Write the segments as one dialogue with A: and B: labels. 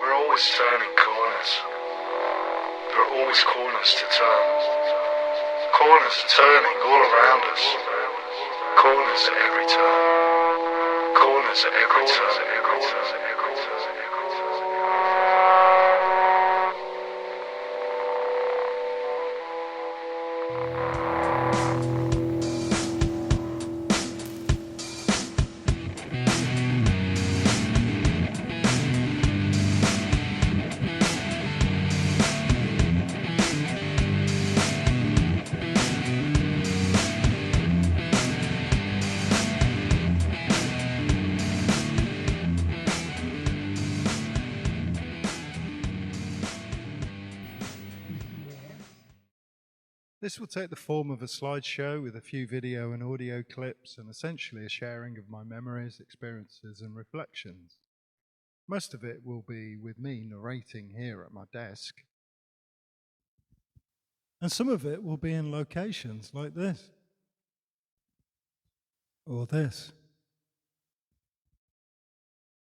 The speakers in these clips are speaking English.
A: We're always turning corners. There are always corners to turn. Corners are turning all around us. Corners at every turn. Corners at every turn.
B: This will take the form of a slideshow with a few video and audio clips and essentially a sharing of my memories, experiences and reflections. Most of it will be with me narrating here at my desk. And some of it will be in locations like this. Or this.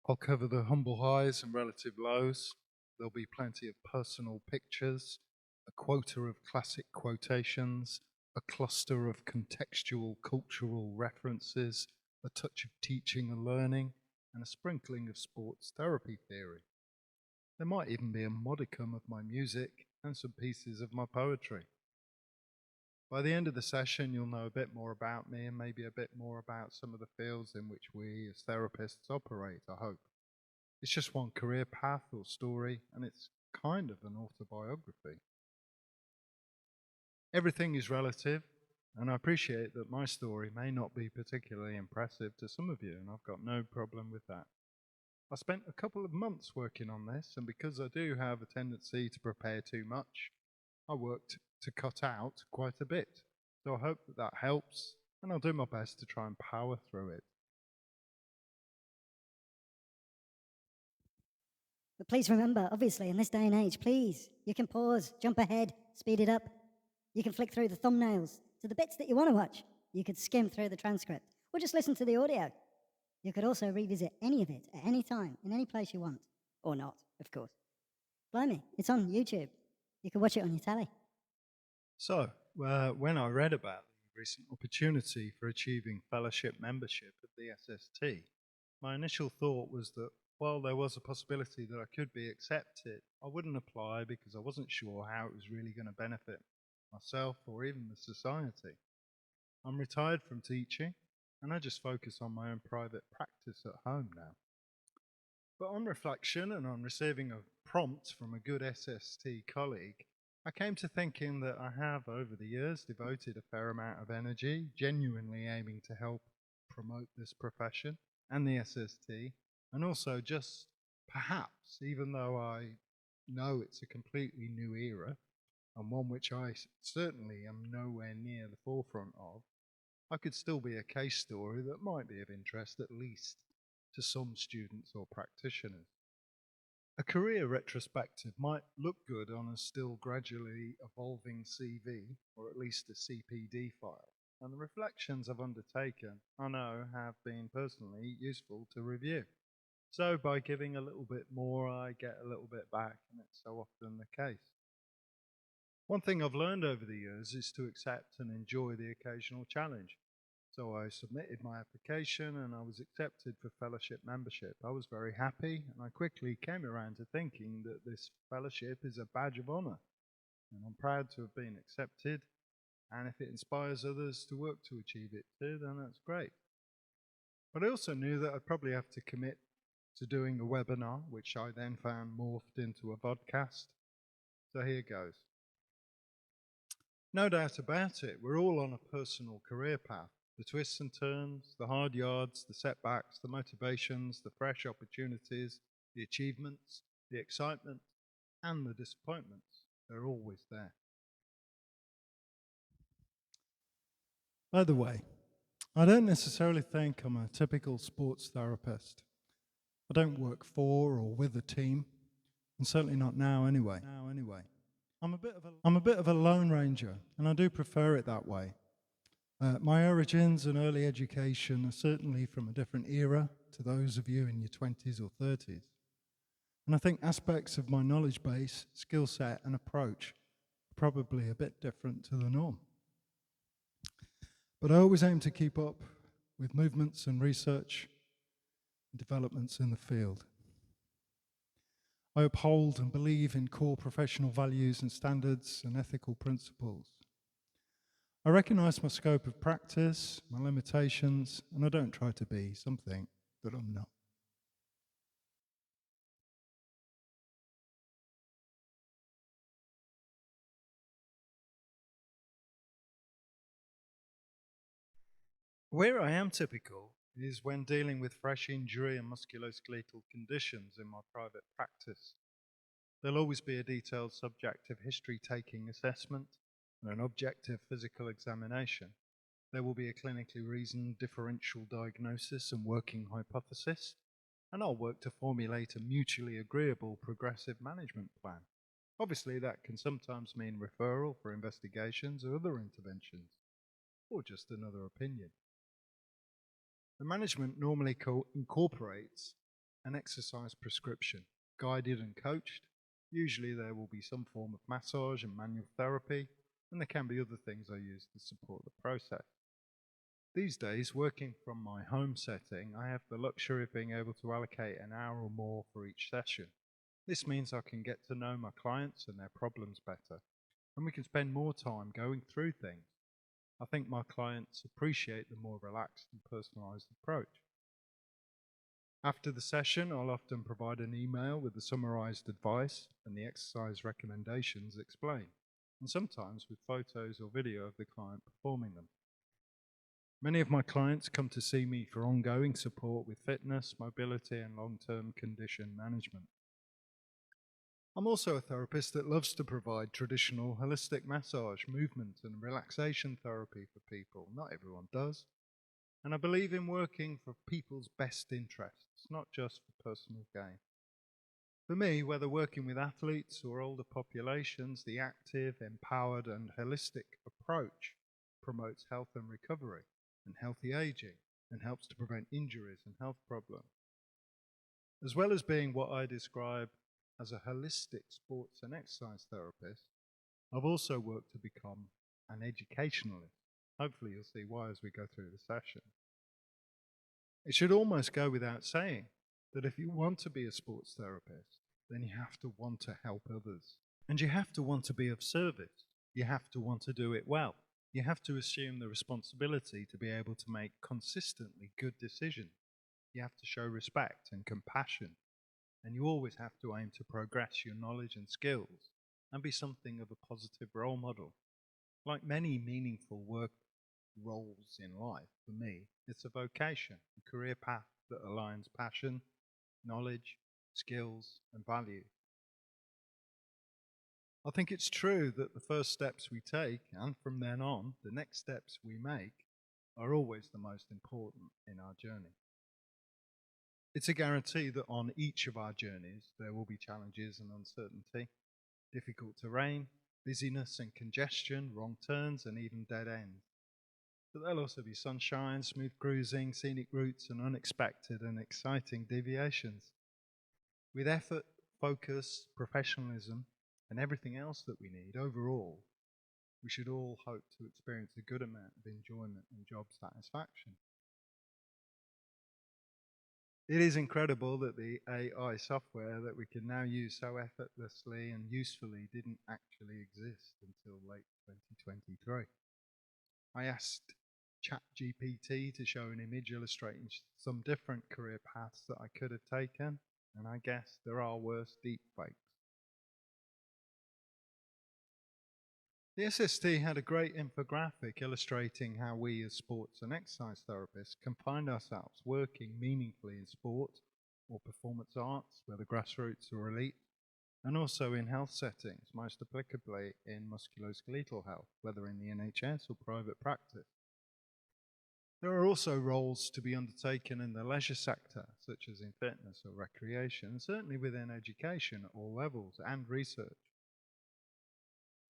B: I'll cover the humble highs and relative lows. There'll be plenty of personal pictures, a quota of classic quotations, a cluster of contextual cultural references, a touch of teaching and learning, and a sprinkling of sports therapy theory. There might even be a modicum of my music and some pieces of my poetry. By the end of the session, you'll know a bit more about me and maybe a bit more about some of the fields in which we as therapists operate, I hope. It's just one career path or story, and it's kind of an autobiography. Everything is relative, and I appreciate that my story may not be particularly impressive to some of you, and I've got no problem with that. I spent a couple of months working on this, and because I do have a tendency to prepare too much, I worked to cut out quite a bit. So I hope that helps, and I'll do my best to try and power through it.
C: But please remember, obviously, in this day and age, please, you can pause, jump ahead, speed it up. You can flick through the thumbnails to the bits that you want to watch. You could skim through the transcript, or just listen to the audio. You could also revisit any of it at any time, in any place you want. Or not, of course. Blimey, it's on YouTube. You can watch it on your telly.
B: So, when I read about the recent opportunity for achieving fellowship membership at the SST, my initial thought was that while there was a possibility that I could be accepted, I wouldn't apply because I wasn't sure how it was really going to benefit myself or even the society. I'm retired from teaching, and I just focus on my own private practice at home now. But on reflection and on receiving a prompt from a good SST colleague, I came to thinking that I have over the years devoted a fair amount of energy, genuinely aiming to help promote this profession and the SST, and also just perhaps, even though I know it's a completely new era, and one which I certainly am nowhere near the forefront of, I could still be a case story that might be of interest at least to some students or practitioners. A career retrospective might look good on a still gradually evolving CV, or at least a CPD file, and the reflections I've undertaken, I know, have been personally useful to review. So by giving a little bit more, I get a little bit back, and it's so often the case. One thing I've learned over the years is to accept and enjoy the occasional challenge. So I submitted my application and I was accepted for fellowship membership. I was very happy, and I quickly came around to thinking that this fellowship is a badge of honour, and I'm proud to have been accepted, and if it inspires others to work to achieve it too, then that's great. But I also knew that I'd probably have to commit to doing a webinar, which I then found morphed into a vodcast. So here goes. No doubt about it, we're all on a personal career path. The twists and turns, the hard yards, the setbacks, the motivations, the fresh opportunities, the achievements, the excitement, and the disappointments, they're always there. By the way, I don't necessarily think I'm a typical sports therapist. I don't work for or with a team, and certainly not now anyway. I'm a bit of a lone ranger, and I do prefer it that way. My origins and early education are certainly from a different era to those of you in your 20s or 30s. And I think aspects of my knowledge base, skill set, and approach are probably a bit different to the norm. But I always aim to keep up with movements and research and developments in the field. I uphold and believe in core professional values and standards and ethical principles. I recognize my scope of practice, my limitations, and I don't try to be something that I'm not. Where I am typical is when dealing with fresh injury and musculoskeletal conditions in my private practice. There'll always be a detailed subjective history-taking assessment and an objective physical examination. There will be a clinically reasoned differential diagnosis and working hypothesis, and I'll work to formulate a mutually agreeable progressive management plan. Obviously, that can sometimes mean referral for investigations or other interventions, or just another opinion. The management normally incorporates an exercise prescription, guided and coached. Usually there will be some form of massage and manual therapy, and there can be other things I use to support the process. These days, working from my home setting, I have the luxury of being able to allocate an hour or more for each session. This means I can get to know my clients and their problems better, and we can spend more time going through things. I think my clients appreciate the more relaxed and personalized approach. After the session, I'll often provide an email with the summarized advice and the exercise recommendations explained, and sometimes with photos or video of the client performing them. Many of my clients come to see me for ongoing support with fitness, mobility, and long-term condition management. I'm also a therapist that loves to provide traditional holistic massage, movement, and relaxation therapy for people. Not everyone does. And I believe in working for people's best interests, not just for personal gain. For me, whether working with athletes or older populations, the active, empowered, and holistic approach promotes health and recovery and healthy aging and helps to prevent injuries and health problems. As well as being what I describe as a holistic sports and exercise therapist, I've also worked to become an educationalist. Hopefully you'll see why as we go through the session. It should almost go without saying that if you want to be a sports therapist, then you have to want to help others. And you have to want to be of service. You have to want to do it well. You have to assume the responsibility to be able to make consistently good decisions. You have to show respect and compassion. And you always have to aim to progress your knowledge and skills and be something of a positive role model. Like many meaningful work roles in life, for me, it's a vocation, a career path that aligns passion, knowledge, skills, and value. I think it's true that the first steps we take, and from then on, the next steps we make, are always the most important in our journey. It's a guarantee that on each of our journeys there will be challenges and uncertainty, difficult terrain, busyness and congestion, wrong turns, and even dead ends. But there'll also be sunshine, smooth cruising, scenic routes, and unexpected and exciting deviations. With effort, focus, professionalism, and everything else that we need, overall, we should all hope to experience a good amount of enjoyment and job satisfaction. It is incredible that the AI software that we can now use so effortlessly and usefully didn't actually exist until late 2023. I asked ChatGPT to show an image illustrating some different career paths that I could have taken, and I guess there are worse deepfakes. The SST had a great infographic illustrating how we as sports and exercise therapists can find ourselves working meaningfully in sport or performance arts, whether grassroots or elite, and also in health settings, most applicably in musculoskeletal health, whether in the NHS or private practice. There are also roles to be undertaken in the leisure sector, such as in fitness or recreation, and certainly within education at all levels and research.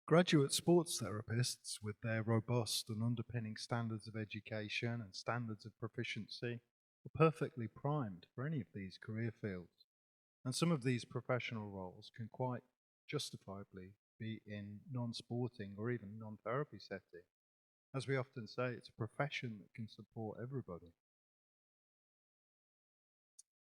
B: Graduate sports therapists, with their robust and underpinning standards of education and standards of proficiency, are perfectly primed for any of these career fields. And some of these professional roles can quite justifiably be in non-sporting or even non-therapy setting. As we often say, it's a profession that can support everybody.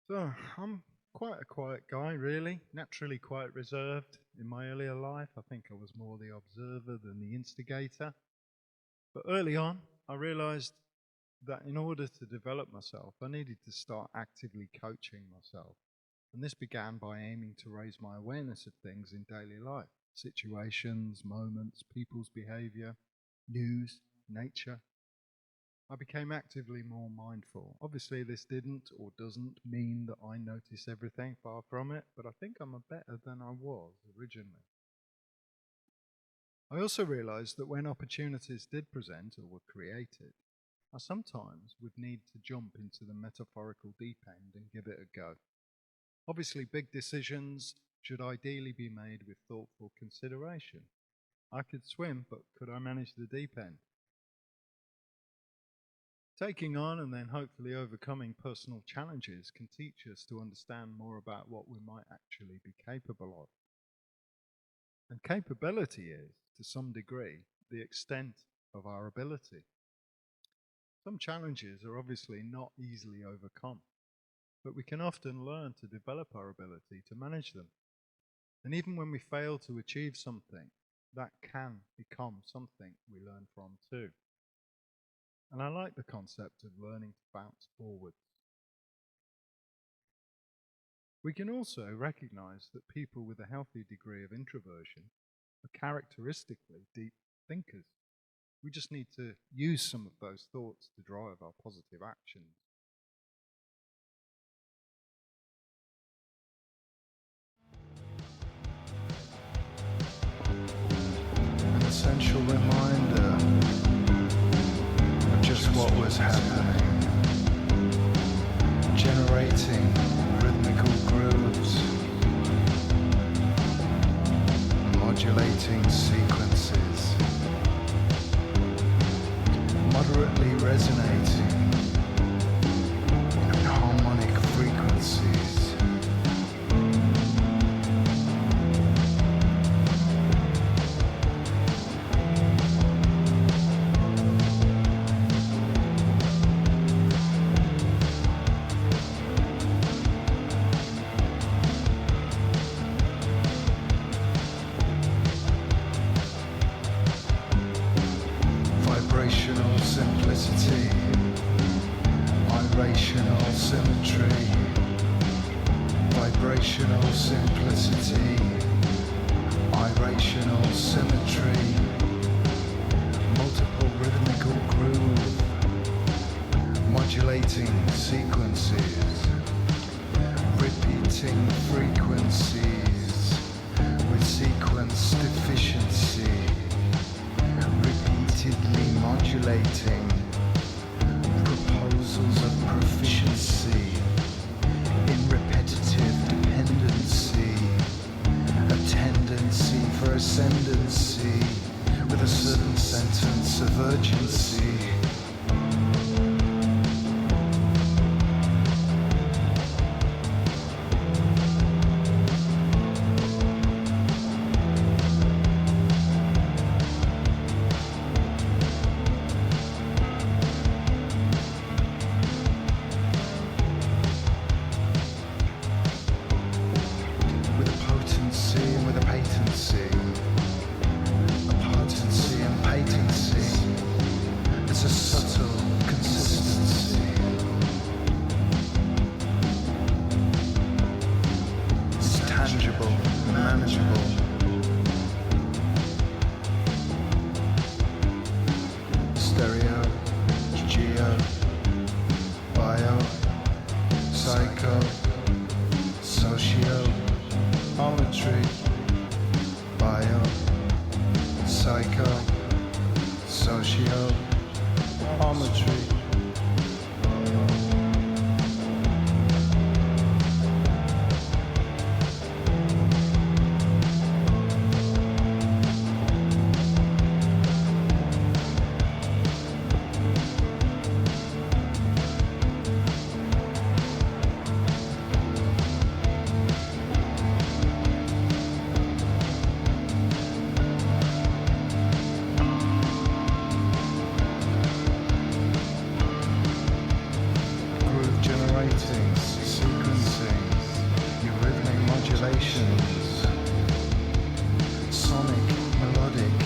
B: So I'm quite a quiet guy, really, naturally quite reserved. In my earlier life, I think I was more the observer than the instigator. But early on, I realized that in order to develop myself, I needed to start actively coaching myself. And this began by aiming to raise my awareness of things in daily life, situations, moments, people's behavior, news, nature. I became actively more mindful. Obviously, this didn't or doesn't mean that I notice everything, far from it, but I think I'm better than I was originally. I also realized that when opportunities did present or were created, I sometimes would need to jump into the metaphorical deep end and give it a go. Obviously, big decisions should ideally be made with thoughtful consideration. I could swim, but could I manage the deep end? Taking on and then hopefully overcoming personal challenges can teach us to understand more about what we might actually be capable of. And capability is, to some degree, the extent of our ability. Some challenges are obviously not easily overcome, but we can often learn to develop our ability to manage them. And even when we fail to achieve something, that can become something we learn from too. And I like the concept of learning to bounce forwards. We can also recognize that people with a healthy degree of introversion are characteristically deep thinkers. We just need to use some of those thoughts to drive our positive actions. An essential reminder of just what was happening, generating rhythmical grooves, modulating sequences, moderately resonating in harmonic frequencies. Vibrational simplicity, irational symmetry, vibrational simplicity, irational symmetry, multiple rhythmical groove, modulating sequences, repeating frequencies with sequence deficiency, repeatedly modulating proposals of proficiency in repetitive dependency, a tendency for ascendancy with a certain sentence of urgency. ratings, sequencing, eurythmic modulations, sonic, melodic,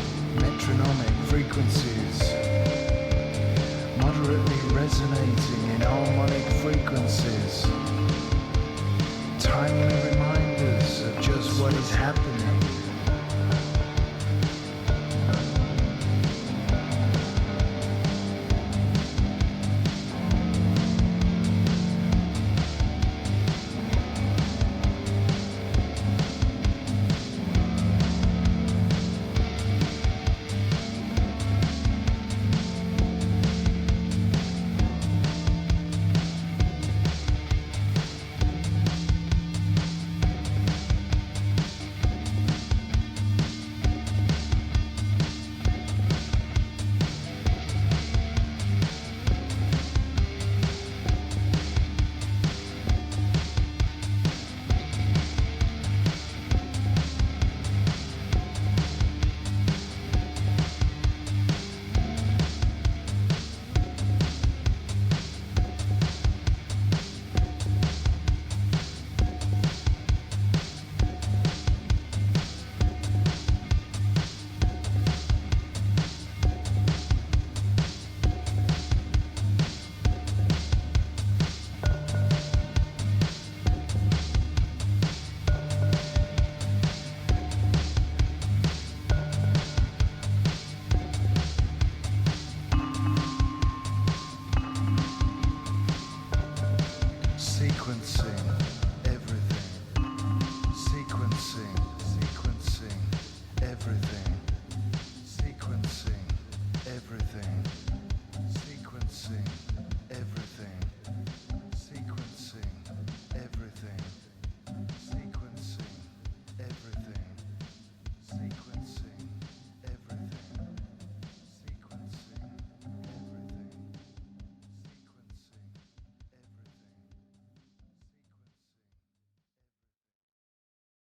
B: metronomic frequencies, moderately resonating in harmonic frequencies, timely reminders of just what is happening. Sequencing.